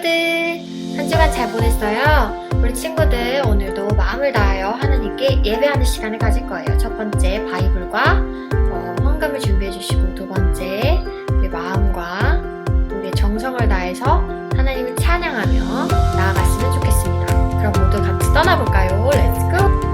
친구들, 한 주간 잘 보냈어요? 우리 친구들 오늘도 마음을 다하여 하나님께 예배하는 시간을 가질 거예요. 첫 번째 바이블과 헌금을 준비해 주시고, 두 번째 우리 마음과 우리의 정성을 다해서 하나님을 찬양하며 나아갔으면 좋겠습니다. 그럼 모두 같이 떠나볼까요? 렛츠고!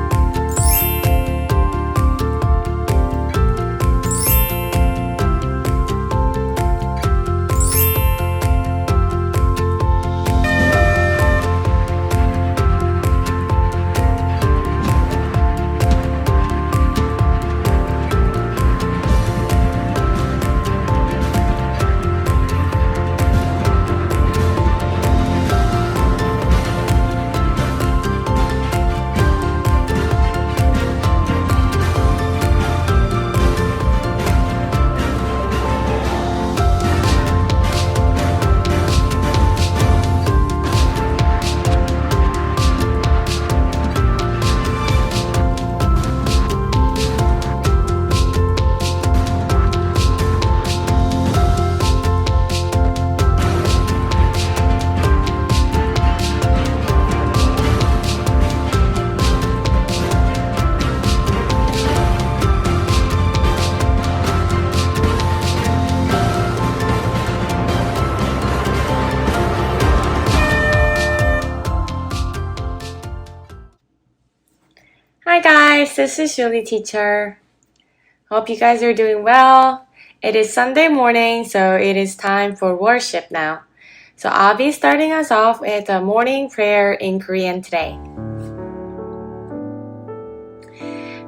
Hi guys, this is Julie teacher. Hope you guys are doing well. It is Sunday morning, so it is time for worship now. So I'll be starting us off with a morning prayer in Korean today.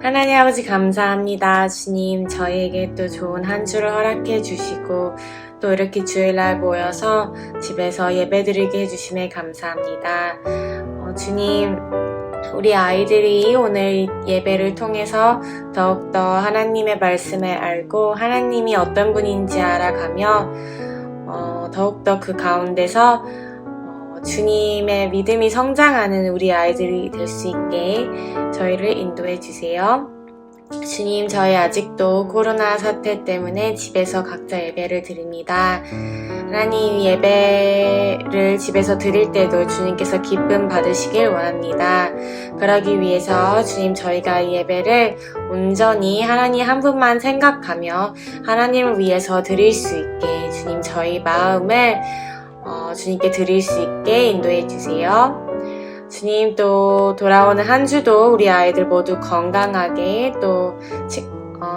하나님 아버지 감사합니다. 주님, 저희에게 또 좋은 한 주를 허락해 주시고 또 이렇게 주일날 모여서 집에서 예배드리게 해주심에 감사합니다. 주님, 우리 아이들이 오늘 예배를 통해서 더욱더 하나님의 말씀을 알고 하나님이 어떤 분인지 알아가며 더욱더 그 가운데서 주님의 믿음이 성장하는 우리 아이들이 될 수 있게 저희를 인도해 주세요. 주님, 저희 아직도 코로나 사태 때문에 집에서 각자 예배를 드립니다. 하나님, 예배를 집에서 드릴 때도 주님께서 기쁨 받으시길 원합니다. 그러기 위해서 주님, 저희가 이 예배를 온전히 하나님 한 분만 생각하며 하나님을 위해서 드릴 수 있게 주님, 저희 마음을 주님께 드릴 수 있게 인도해 주세요. 주님, 또 돌아오는 한 주도 우리 아이들 모두 건강하게 또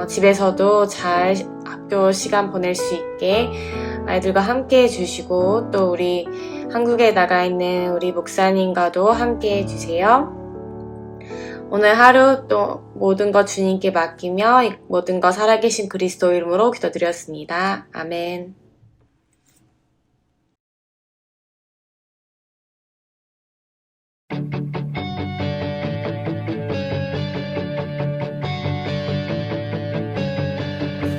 집에서도 잘 학교 시간 보낼 수 있게 아이들과 함께 해주시고 또 우리 한국에 나가 있는 우리 목사님과도 함께 해주세요. 오늘 하루 또 모든 것 주님께 맡기며 모든 것 살아계신 그리스도 이름으로 기도드렸습니다. 아멘.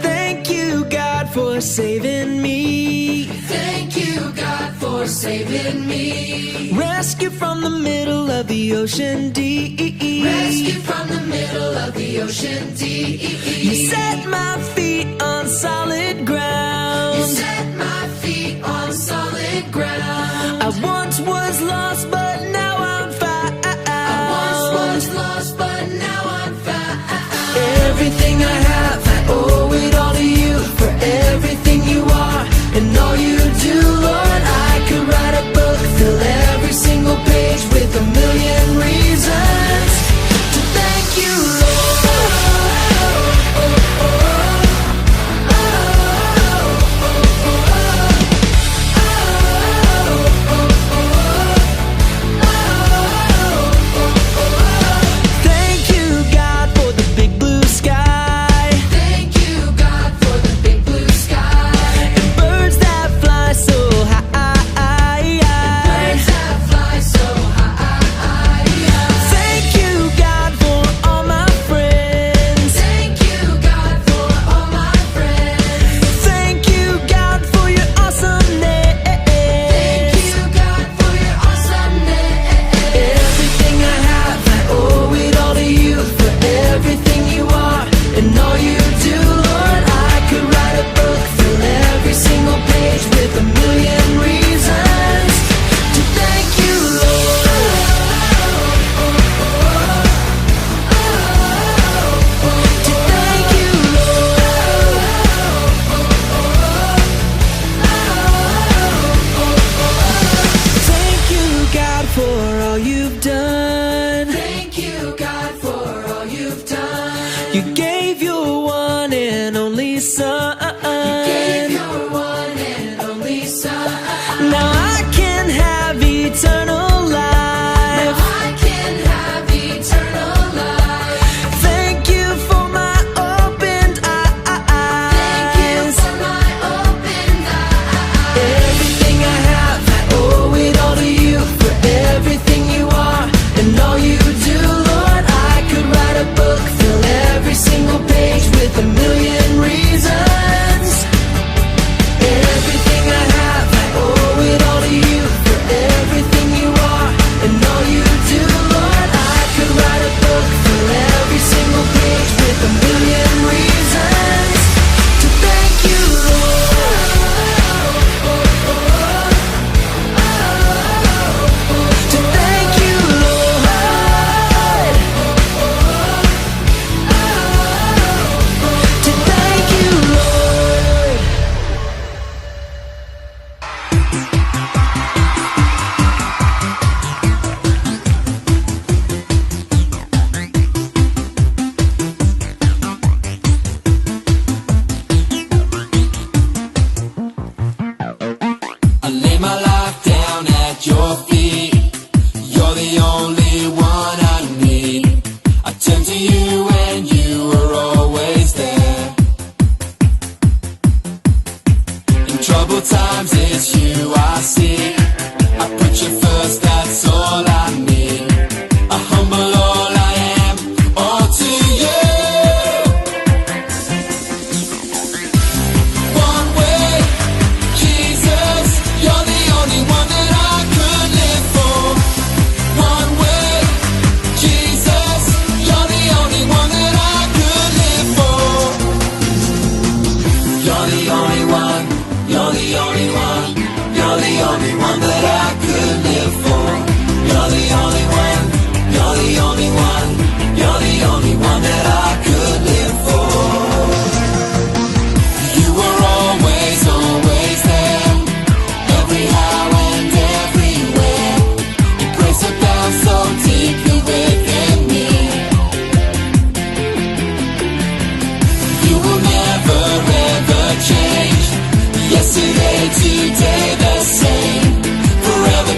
Thank you, God, for saving me. Thank you, God, for saving me. Rescue from the middle of the ocean deep. Rescue from the middle of the ocean deep. You set my feet on solid ground. You set my feet on solid ground. I once was lost, but now I'm found. I once was lost, but now I'm found. Everything I have, I owe it all to you. For everything you are and all you do, Lord, I could write a book, fill every single page with a million reasons to thank you, Lord. son. You gave your one and only son. Now I can have eternal life. I can have eternal life. Thank you for my opened eyes. Thank you for my open eyes. Everything I have, I owe it all to you. For everything you are and all you do, Lord, I could write a book, fill every single page with a million reasons. Everything I have, I owe it all to you. For everything you are and all you do, Lord, I could write a book, fill every single page with a million reasons to thank you, Lord. To thank you, Lord. To thank you, Lord. I lay my life down at your feet. You're the only one I need. I turn to you and you are always there. In troubled times it's you I see. I put you first, that's all I need. I humble all I am, all to you. One way, Jesus, you're the only one that I could live for. One way, Jesus, you're the only one that I could live for. You're the only one, you're the only one, you're the only one that I could live for. You're the only one, you're the only one, you're the only one that I could live for. You were always, always there, every how and everywhere. Your grace abounds so deeply within me. You will never ever change. Yesterday, today, the same. Forever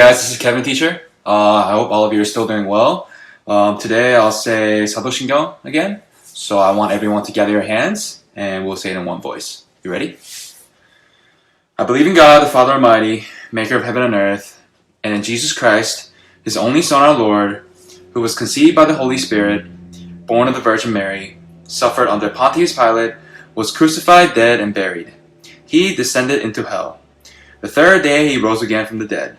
guys, this is Kevin, teacher. I hope all of you are still doing well. Today I'll say 사도신경 again. So I want everyone to gather your hands and we'll say it in one voice. You ready? I believe in God, the Father Almighty, maker of heaven and earth, and in Jesus Christ, his only Son, our Lord, who was conceived by the Holy Spirit, born of the Virgin Mary, suffered under Pontius Pilate, was crucified, dead, and buried. He descended into hell. The third day he rose again from the dead.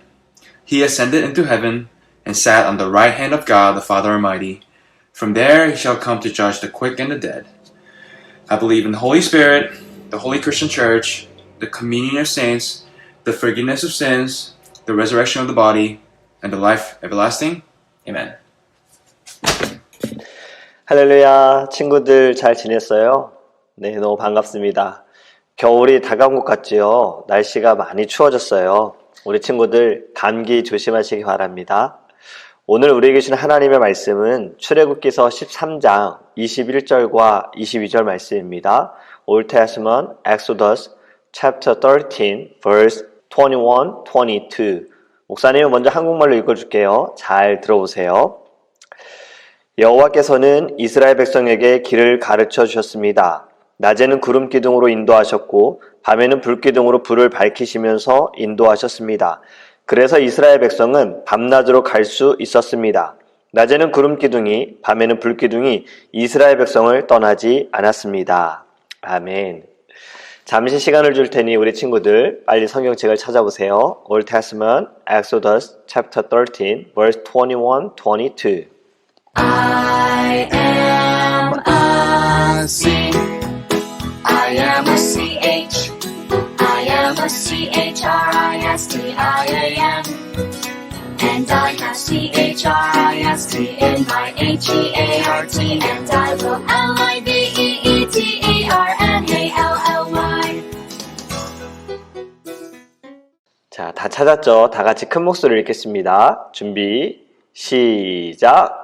He ascended into heaven and sat on the right hand of God, the Father Almighty. From there he shall come to judge the quick and the dead. I believe in the Holy Spirit, the Holy Christian Church, the communion of saints, the forgiveness of sins, the resurrection of the body, and the life everlasting. Amen. 할렐루야, 친구들 잘 지냈어요? 네, 너무 반갑습니다. 겨울이 다가온 것 같지요? 날씨가 많이 추워졌어요. 우리 친구들 감기 조심하시기 바랍니다. 오늘 우리에게 주신 하나님의 말씀은 출애굽기서 13장 21절과 22절 말씀입니다. Old Testament, Exodus chapter 13, verse 21, 22. 목사님은 먼저 한국말로 읽어줄게요. 잘 들어보세요. 여호와께서는 이스라엘 백성에게 길을 가르쳐 주셨습니다. 낮에는 구름 기둥으로 인도하셨고 밤에는 불 기둥으로 불을 밝히시면서 인도하셨습니다. 그래서 이스라엘 백성은 밤낮으로 갈 수 있었습니다. 낮에는 구름 기둥이, 밤에는 불 기둥이 이스라엘 백성을 떠나지 않았습니다. 아멘. 잠시 시간을 줄 테니 우리 친구들 빨리 성경책을 찾아보세요. Old Testament, Exodus chapter 13, verse 21, 22. I am a C. I am a CH. I am a CHRISTIAN. And I have CHRIST in my HEART. And I will LIBEETERNALLY. 자, 다 찾았죠? 다 같이 큰 목소리로 읽겠습니다. 준비, 시작!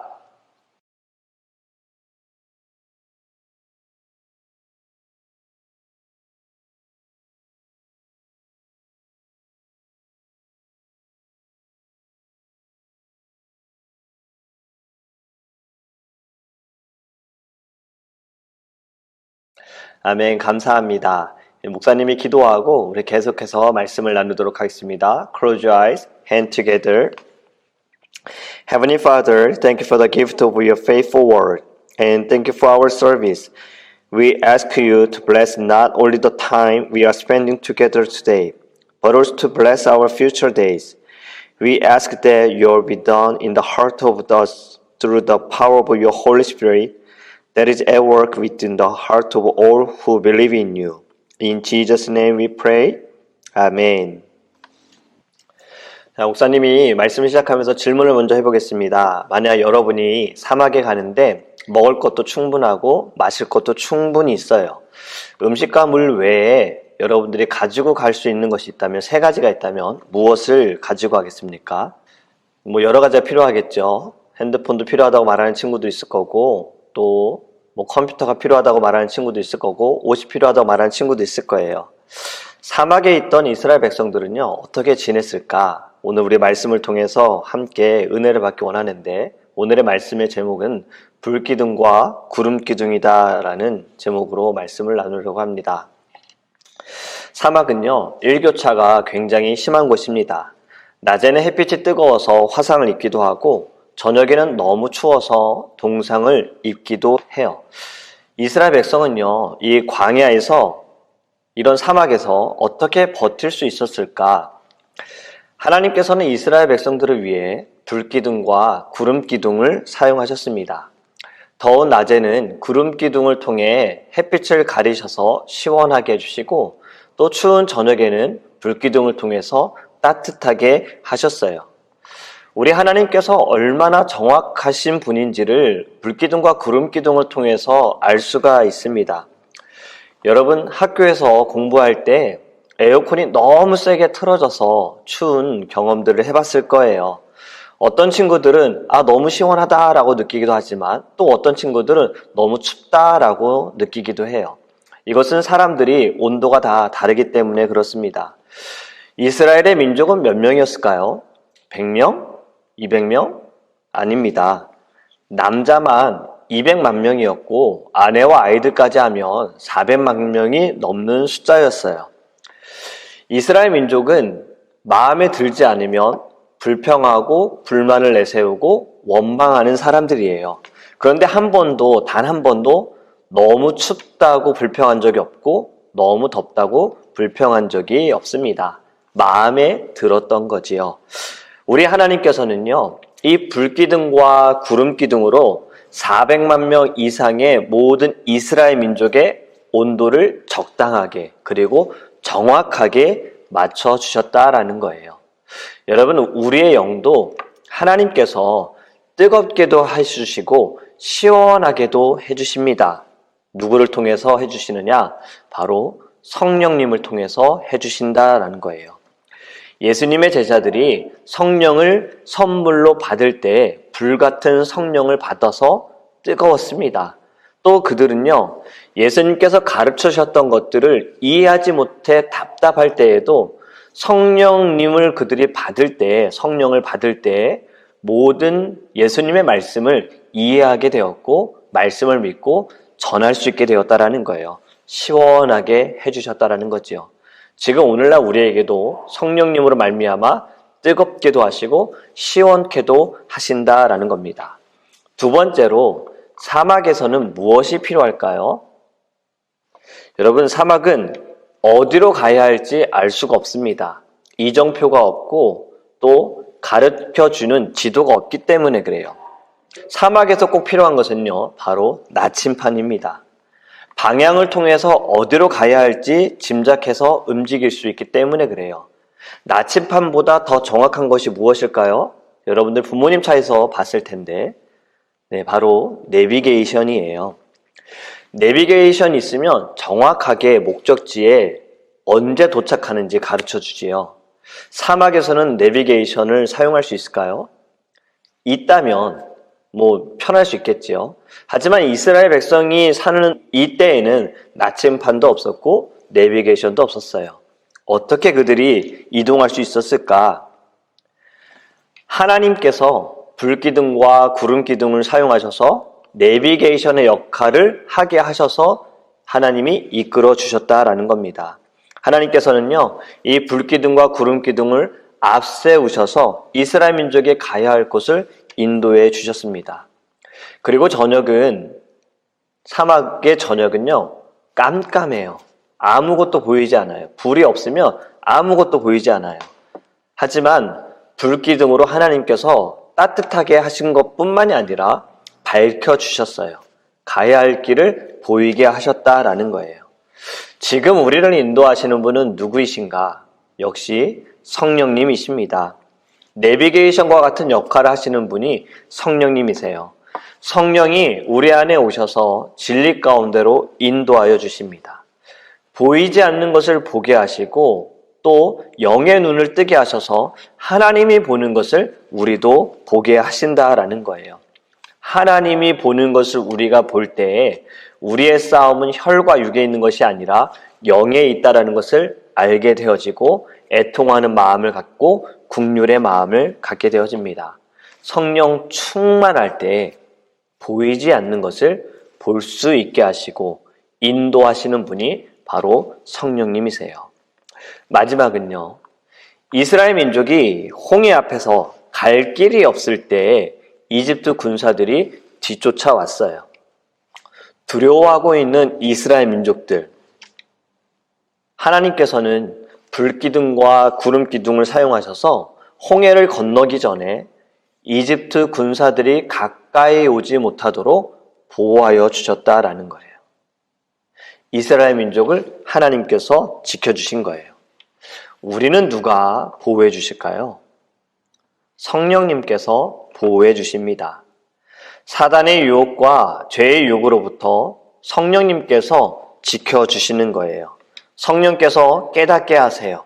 아멘, 감사합니다. 목사님이 기도하고 우리 계속해서 말씀을 나누도록 하겠습니다. Close your eyes, hand together. Heavenly Father, thank you for the gift of your faithful word, and thank you for our service. We ask you to bless not only the time we are spending together today, but also to bless our future days. We ask that your will be done in the heart of us through the power of your Holy Spirit that is at work within the heart of all who believe in you. In Jesus' name we pray. 아멘. 자, 목사님이 말씀을 시작하면서 질문을 먼저 해보겠습니다. 만약 여러분이 사막에 가는데 먹을 것도 충분하고 마실 것도 충분히 있어요. 음식과 물 외에 여러분들이 가지고 갈 수 있는 것이 있다면, 세 가지가 있다면 무엇을 가지고 가겠습니까? 뭐 여러 가지가 필요하겠죠. 핸드폰도 필요하다고 말하는 친구도 있을 거고, 또 뭐 컴퓨터가 필요하다고 말하는 친구도 있을 거고, 옷이 필요하다고 말하는 친구도 있을 거예요. 사막에 있던 이스라엘 백성들은요, 어떻게 지냈을까? 오늘 우리 말씀을 통해서 함께 은혜를 받기 원하는데, 오늘의 말씀의 제목은 불기둥과 구름기둥이다 라는 제목으로 말씀을 나누려고 합니다. 사막은요, 일교차가 굉장히 심한 곳입니다. 낮에는 햇빛이 뜨거워서 화상을 입기도 하고, 저녁에는 너무 추워서 동상을 입기도 해요. 이스라엘 백성은요, 이 광야에서, 이런 사막에서 어떻게 버틸 수 있었을까? 하나님께서는 이스라엘 백성들을 위해 불기둥과 구름기둥을 사용하셨습니다. 더운 낮에는 구름기둥을 통해 햇빛을 가리셔서 시원하게 해주시고, 또 추운 저녁에는 불기둥을 통해서 따뜻하게 하셨어요. 우리 하나님께서 얼마나 정확하신 분인지를 불기둥과 구름기둥을 통해서 알 수가 있습니다. 여러분, 학교에서 공부할 때 에어컨이 너무 세게 틀어져서 추운 경험들을 해봤을 거예요. 어떤 친구들은 너무 시원하다라고 느끼기도 하지만, 또 어떤 친구들은 너무 춥다라고 느끼기도 해요. 이것은 사람들이 온도가 다 다르기 때문에 그렇습니다. 이스라엘의 민족은 몇 명이었을까요? 100명? 200명? 아닙니다. 남자만 200만 명이었고 아내와 아이들까지 하면 400만 명이 넘는 숫자였어요. 이스라엘 민족은 마음에 들지 않으면 불평하고 불만을 내세우고 원망하는 사람들이에요. 그런데 단 한 번도 너무 춥다고 불평한 적이 없고 너무 덥다고 불평한 적이 없습니다. 마음에 들었던 거지요. 우리 하나님께서는요, 이 불기둥과 구름기둥으로 400만 명 이상의 모든 이스라엘 민족의 온도를 적당하게 그리고 정확하게 맞춰주셨다라는 거예요. 여러분, 우리의 영도 하나님께서 뜨겁게도 해주시고 시원하게도 해주십니다. 누구를 통해서 해주시느냐? 바로 성령님을 통해서 해주신다라는 거예요. 예수님의 제자들이 성령을 선물로 받을 때 불같은 성령을 받아서 뜨거웠습니다. 또 그들은요, 예수님께서 가르쳐 주셨던 것들을 이해하지 못해 답답할 때에도 성령을 받을 때 모든 예수님의 말씀을 이해하게 되었고 말씀을 믿고 전할 수 있게 되었다라는 거예요. 시원하게 해주셨다라는 거지요. 지금 오늘날 우리에게도 성령님으로 말미암아 뜨겁게도 하시고 시원케도 하신다라는 겁니다. 두 번째로 사막에서는 무엇이 필요할까요? 여러분, 사막은 어디로 가야 할지 알 수가 없습니다. 이정표가 없고 또 가르쳐주는 지도가 없기 때문에 그래요. 사막에서 꼭 필요한 것은요, 바로 나침판입니다. 방향을 통해서 어디로 가야 할지 짐작해서 움직일 수 있기 때문에 그래요. 나침판보다 더 정확한 것이 무엇일까요? 여러분들 부모님 차에서 봤을 텐데, 네, 바로 내비게이션이에요. 내비게이션이 있으면 정확하게 목적지에 언제 도착하는지 가르쳐 주지요. 사막에서는 내비게이션을 사용할 수 있을까요? 있다면 편할 수 있겠지요. 하지만 이스라엘 백성이 사는 이때에는 나침판도 없었고 내비게이션도 없었어요. 어떻게 그들이 이동할 수 있었을까? 하나님께서 불기둥과 구름기둥을 사용하셔서 내비게이션의 역할을 하게 하셔서 하나님이 이끌어 주셨다라는 겁니다. 하나님께서는요, 이 불기둥과 구름기둥을 앞세우셔서 이스라엘 민족이 가야 할 곳을 인도해 주셨습니다. 그리고 사막의 저녁은요, 깜깜해요. 아무것도 보이지 않아요. 불이 없으면 아무것도 보이지 않아요. 하지만 불기둥으로 하나님께서 따뜻하게 하신 것뿐만이 아니라 밝혀주셨어요. 가야 할 길을 보이게 하셨다라는 거예요. 지금 우리를 인도하시는 분은 누구이신가? 역시 성령님이십니다. 내비게이션과 같은 역할을 하시는 분이 성령님이세요. 성령이 우리 안에 오셔서 진리 가운데로 인도하여 주십니다. 보이지 않는 것을 보게 하시고 또 영의 눈을 뜨게 하셔서 하나님이 보는 것을 우리도 보게 하신다라는 거예요. 하나님이 보는 것을 우리가 볼 때에 우리의 싸움은 혈과 육에 있는 것이 아니라 영에 있다라는 것을 알게 되어지고 애통하는 마음을 갖고 긍휼의 마음을 갖게 되어집니다. 성령 충만할 때 보이지 않는 것을 볼 수 있게 하시고 인도하시는 분이 바로 성령님이세요. 마지막은요, 이스라엘 민족이 홍해 앞에서 갈 길이 없을 때 이집트 군사들이 뒤쫓아왔어요. 두려워하고 있는 이스라엘 민족들, 하나님께서는 불기둥과 구름기둥을 사용하셔서 홍해를 건너기 전에 이집트 군사들이 가까이 오지 못하도록 보호하여 주셨다라는 거예요. 이스라엘 민족을 하나님께서 지켜주신 거예요. 우리는 누가 보호해 주실까요? 성령님께서 보호해 주십니다. 사단의 유혹과 죄의 유혹으로부터 성령님께서 지켜주시는 거예요. 성령께서 깨닫게 하세요.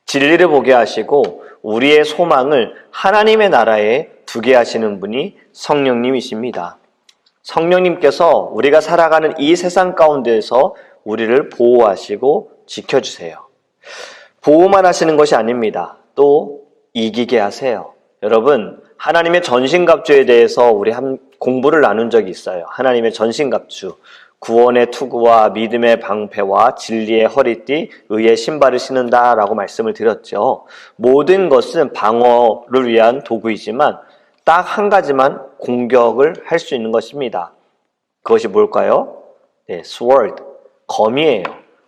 진리를 보게 하시고 우리의 소망을 하나님의 나라에 두게 하시는 분이 성령님이십니다. 성령님께서 우리가 살아가는 이 세상 가운데에서 우리를 보호하시고 지켜주세요. 보호만 하시는 것이 아닙니다. 또 이기게 하세요. 여러분, 하나님의 전신갑주에 대해서 우리 공부를 나눈 적이 있어요. 하나님의 전신갑주. 구원의 투구와 믿음의 방패와 진리의 허리띠, 의의 신발을 신는다라고 말씀을 드렸죠. 모든 것은 방어를 위한 도구이지만 딱 한 가지만 공격을 할 수 있는 것입니다. 그것이 뭘까요? 네, sword, 검이에요.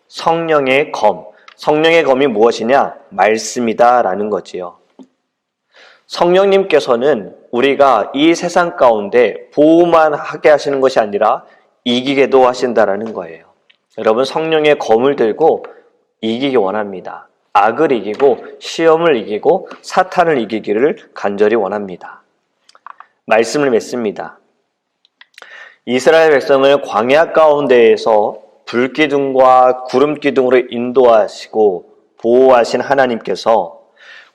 성령의 검. 성령의 검이 무엇이냐? 말씀이다라는 거지요. 성령님께서는 우리가 이 세상 가운데 보호만 하게 하시는 것이 아니라 이기게도 하신다라는 거예요. 여러분, 성령의 검을 들고 이기기 원합니다. 악을 이기고 시험을 이기고 사탄을 이기기를 간절히 원합니다. 말씀을 맺습니다. 이스라엘 백성을 광야 가운데에서 불기둥과 구름기둥으로 인도하시고 보호하신 하나님께서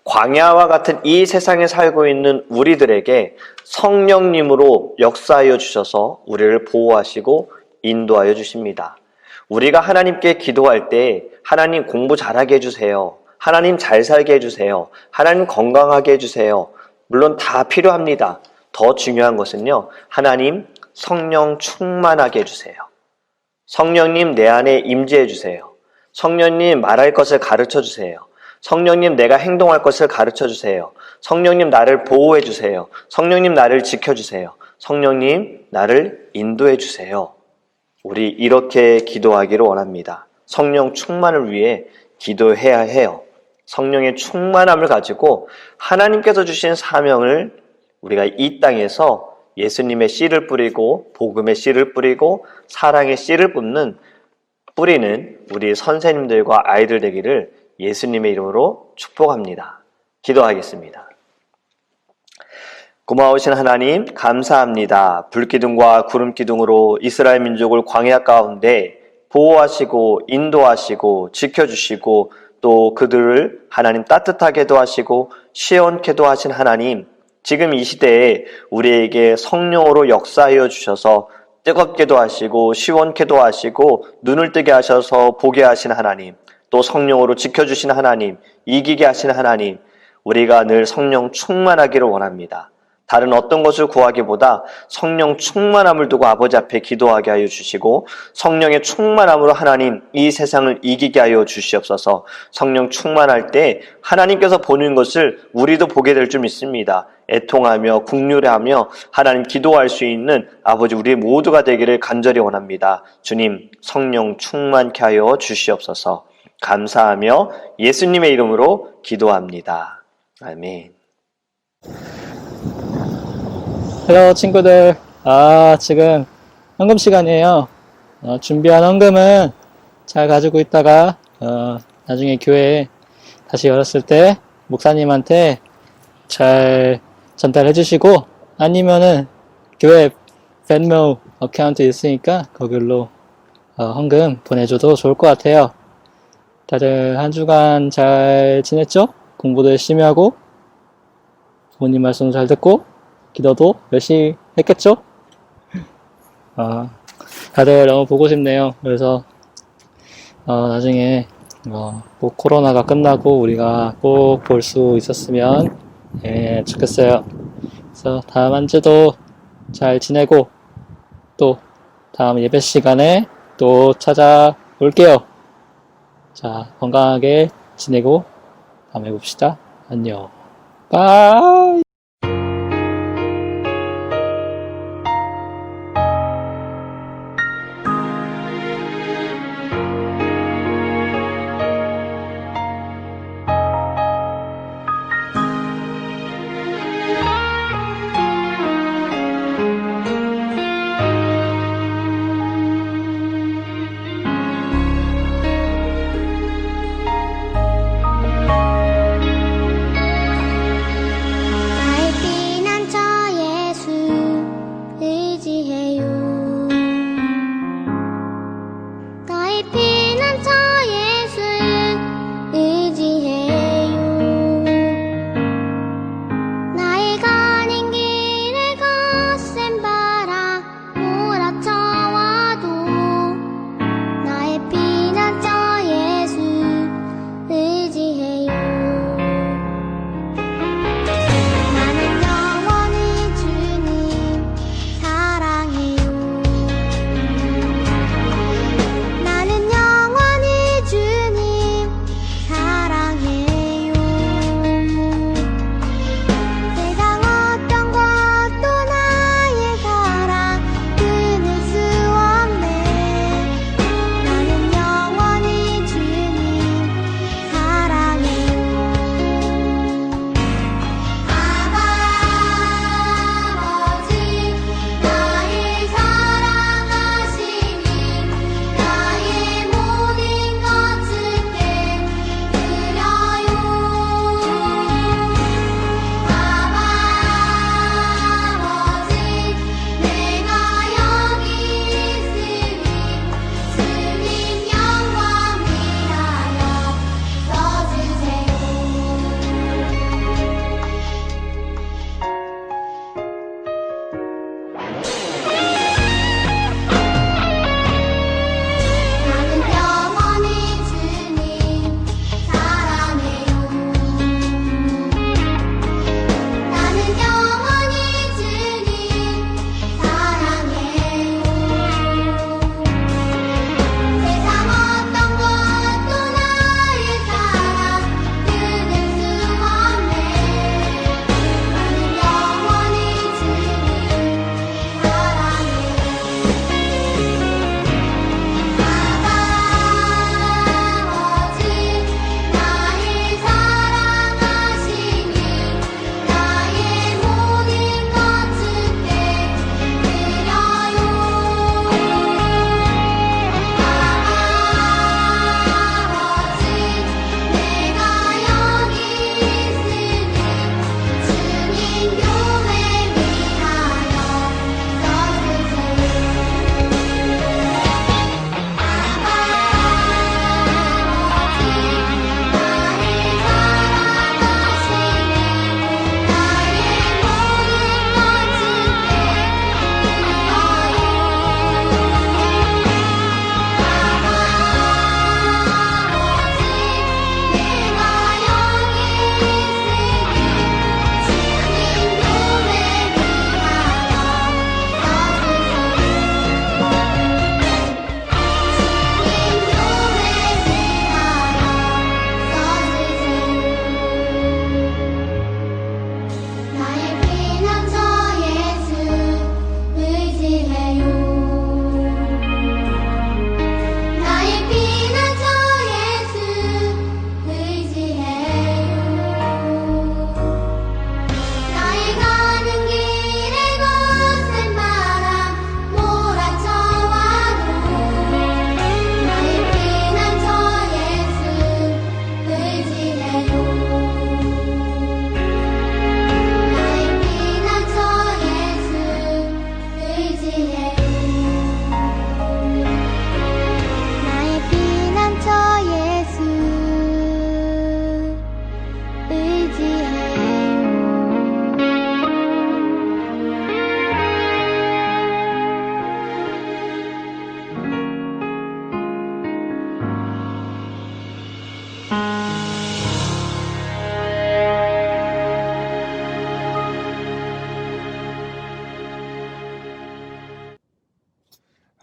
광야와 같은 이 세상에 살고 있는 우리들에게 성령님으로 역사하여 주셔서 우리를 보호하시고 인도하여 주십니다. 우리가 하나님께 기도할 때 하나님 공부 잘하게 해주세요. 하나님 잘 살게 해주세요. 하나님 건강하게 해주세요. 물론 다 필요합니다. 더 중요한 것은요, 하나님 성령 충만하게 해주세요. 성령님 내 안에 임재해 주세요. 성령님 말할 것을 가르쳐 주세요. 성령님 내가 행동할 것을 가르쳐 주세요. 성령님 나를 보호해 주세요. 성령님 나를 지켜 주세요. 성령님 나를 인도해 주세요. 우리 이렇게 기도하기를 원합니다. 성령 충만을 위해 기도해야 해요. 성령의 충만함을 가지고 하나님께서 주신 사명을 우리가 이 땅에서 예수님의 씨를 뿌리고 복음의 씨를 뿌리고 사랑의 씨를 뿌리는 우리 선생님들과 아이들 되기를 예수님의 이름으로 축복합니다. 기도하겠습니다. 고마우신 하나님 감사합니다. 불기둥과 구름기둥으로 이스라엘 민족을 광야 가운데 보호하시고 인도하시고 지켜주시고 또 그들을 하나님 따뜻하게도 하시고 시원케도 하신 하나님, 지금 이 시대에 우리에게 성령으로 역사하여 주셔서 뜨겁게도 하시고 시원케도 하시고 눈을 뜨게 하셔서 보게 하신 하나님, 또 성령으로 지켜주신 하나님, 이기게 하신 하나님, 우리가 늘 성령 충만하기를 원합니다. 다른 어떤 것을 구하기보다 성령 충만함을 두고 아버지 앞에 기도하게 하여 주시고 성령의 충만함으로 하나님 이 세상을 이기게 하여 주시옵소서. 성령 충만할 때 하나님께서 보는 것을 우리도 보게 될 줄 믿습니다. 애통하며 국률하며 하나님 기도할 수 있는 아버지 우리 모두가 되기를 간절히 원합니다. 주님 성령 충만케 하여 주시옵소서. 감사하며 예수님의 이름으로 기도합니다. 아멘. 헬로 친구들, 지금 헌금 시간이에요. 준비한 헌금은 잘 가지고 있다가 나중에 교회 다시 열었을 때 목사님한테 잘 전달해 주시고, 아니면은 교회 벤모 어카운트 있으니까 거기로 헌금 보내줘도 좋을 것 같아요. 다들 한 주간 잘 지냈죠? 공부도 열심히 하고 부모님 말씀도 잘 듣고 기도도 열심히 했겠죠? 다들 너무 보고 싶네요. 그래서 나중에 꼭 코로나가 끝나고 우리가 꼭 볼 수 있었으면 좋겠어요. 그래서 다음 한 주도 잘 지내고 또 다음 예배 시간에 또 찾아올게요. 자, 건강하게 지내고 다음에 봅시다. 안녕. 바이.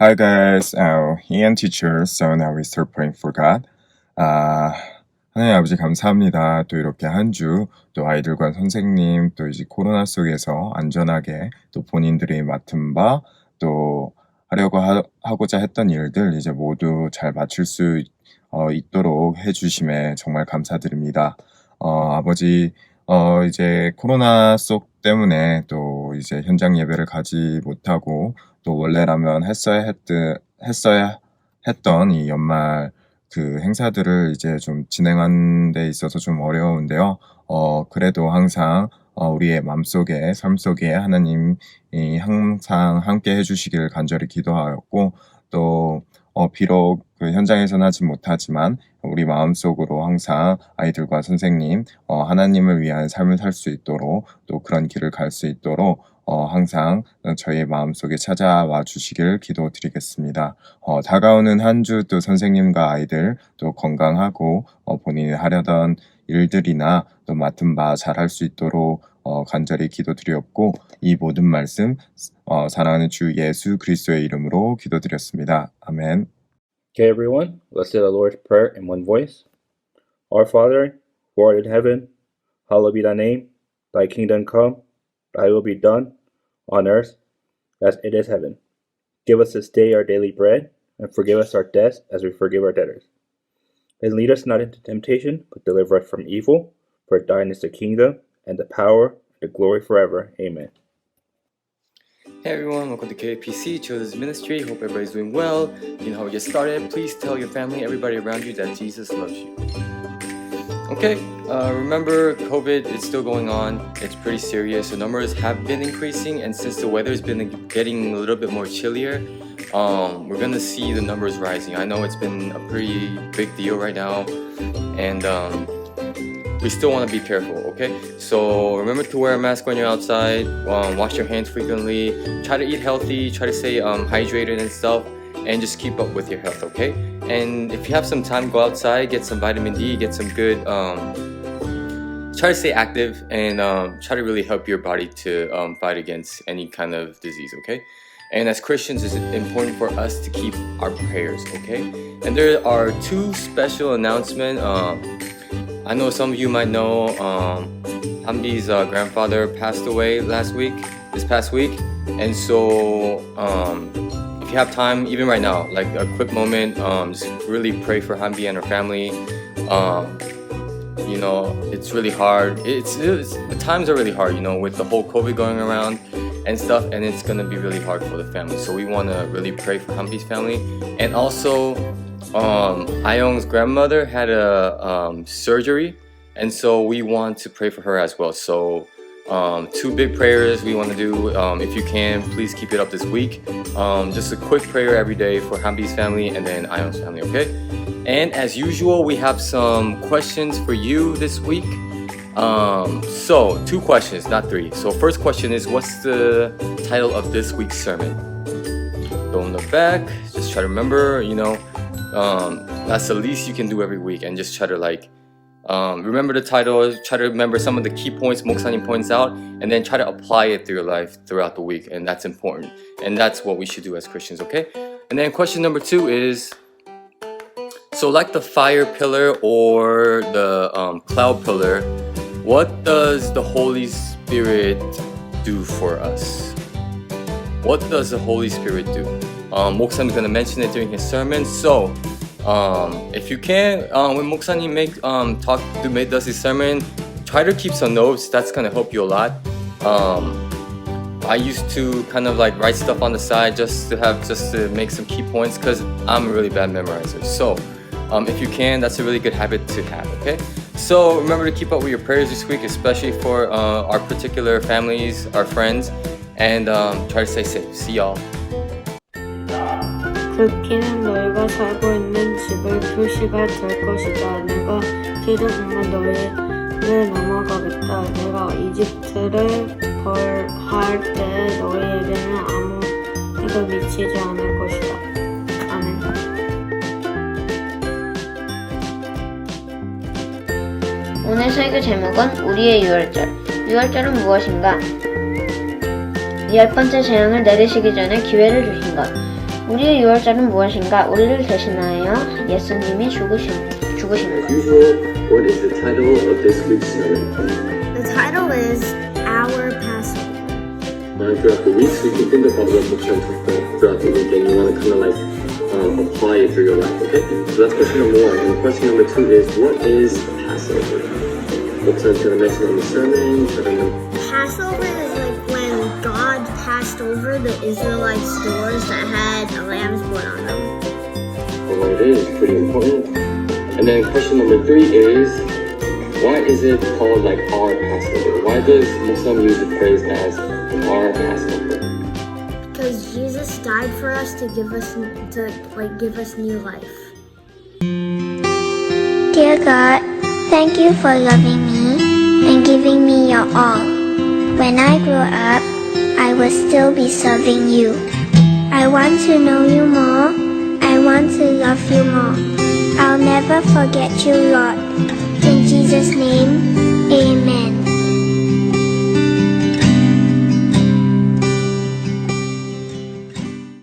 Hi guys, Ian teacher. So now we start praying for God. 하나님 아버지 감사합니다. 또 이렇게 한 주 또 아이들과 선생님 또 이제 코로나 속에서 안전하게 또 본인들이 맡은 바 또 하려고 하고자 했던 일들 이제 모두 잘 마칠 수 있도록 해주심에 정말 감사드립니다. 아버지 이제 코로나 속 때문에 또 이제 현장 예배를 가지 못하고 또 원래라면 했어야 했던 이 연말 그 행사들을 이제 좀 진행하는 데 있어서 좀 어려운데요. 그래도 항상 우리의 마음속에 삶 속에 하나님이 항상 함께 해주시길 간절히 기도하였고 또 비록 그 현장에서는 하지 못하지만 우리 마음속으로 항상 아이들과 선생님 하나님을 위한 삶을 살 수 있도록 또 그런 길을 갈 수 있도록 항상 저희의 마음속에 찾아와 주시길 기도드리겠습니다. 다가오는 한 주 또 선생님과 아이들 또 건강하고 본인이 하려던 일들이나 또 맡은 바 잘할 수 있도록 간절히 기도드렸고 이 모든 말씀 사랑하는 주 예수 그리스도의 이름으로 기도드렸습니다. 아멘. Okay, everyone, let's say the Lord's Prayer in one voice. Our Father, who art in heaven, hallowed be thy name. Thy kingdom come, thy will be done, on earth as it is heaven. Give us this day our daily bread, and forgive us our debts as we forgive our debtors. And lead us not into temptation, but deliver us from evil. For thine is the kingdom, and the power, and the glory forever. Amen. Hey everyone, welcome to KPC Children's Ministry. Hope everybody's doing well. You know how we get started. Please tell your family, everybody around you that Jesus loves you. Okay, remember COVID is still going on. It's pretty serious. The numbers have been increasing, and since the weather's been getting a little bit more chillier, we're gonna see the numbers rising. I know it's been a pretty big deal right now, and we still want to be careful, okay? So remember to wear a mask when you're outside, wash your hands frequently, try to eat healthy, try to stay hydrated and stuff, and just keep up with your health, okay? And if you have some time, go outside, get some vitamin D, get some good, try to stay active, and try to really help your body to fight against any kind of disease, okay? And as Christians, it's important for us to keep our prayers, okay? And there are two special announcements. I know some of you might know Hambi's grandfather passed away this past week. And so if you have time, even right now, like a quick moment, just really pray for Hambi and her family. You know, it's really hard. The times are really hard, you know, with the whole COVID going around and stuff, and it's gonna be really hard for the family. So we wanna really pray for Hambi's family. And also, Ayong's grandmother had a surgery, and so we want to pray for her as well. So two big prayers we want to do. If you can, please keep it up this week. Just a quick prayer every day for Hambi's family and then Ayong's family, okay? And as usual, we have some questions for you this week. So 2 questions, not 3. So first question is, what's the title of this week's sermon? Don't look back, just try to remember, you know. That's the least you can do every week, and just try to remember the title, try to remember some of the key points 목사님 points out, and then try to apply it through your life throughout the week, and that's important, and that's what we should do as Christians, okay? And then question number 2 is, so like the fire pillar or the cloud pillar, what does the Holy Spirit do for us? What does the Holy Spirit do? 목사님 is going to mention it during his sermon. So, if you can, when 목사님 does his sermon, try to keep some notes. That's going to help you a lot. I used to kind of like write stuff on the side just to make some key points because I'm a really bad memorizer. So, if you can, that's a really good habit to have. Okay. So remember to keep up with your prayers this week, especially for our particular families, our friends, and try to stay safe. See y'all. 듣기는 너희가 살고 있는 집을 표시가 될 것이다. 내가 길을 보면 너희를 넘어가겠다. 내가 이집트를 벌할 때 너희에게는 아무 해가 미치지 않을 것이다. 아멘. 오늘 설교 제목은 우리의 유월절. 유월절은 무엇인가? 10번째 재앙을 내리시기 전에 기회를 주신 것. 우리의 유월절은 무엇인가? 우리를 대신하여 예수님이 죽으십니다. Usual, what is the title of this week's sermon? The title is Our Passover. Throughout the weeks, you can think about what 목사님 talked throughout the week, and you want to kind of like apply it through your life, okay? So that's question number one. And question number two is, what is Passover? 목사님's going to mention in the sermon. Passover is like when God passed over the Israelites' doors that had a lamb's blood on them. Well, it is pretty important. And then question number three is, why is it called like our Passover? Why does Muslim use the phrase as our Passover? Because Jesus died for us to give us new life. Dear God, thank you for loving me and giving me your all. When I grow up, I will still be serving you. I want to know you more. I want to love you more. I'll never forget you, Lord. In Jesus' name,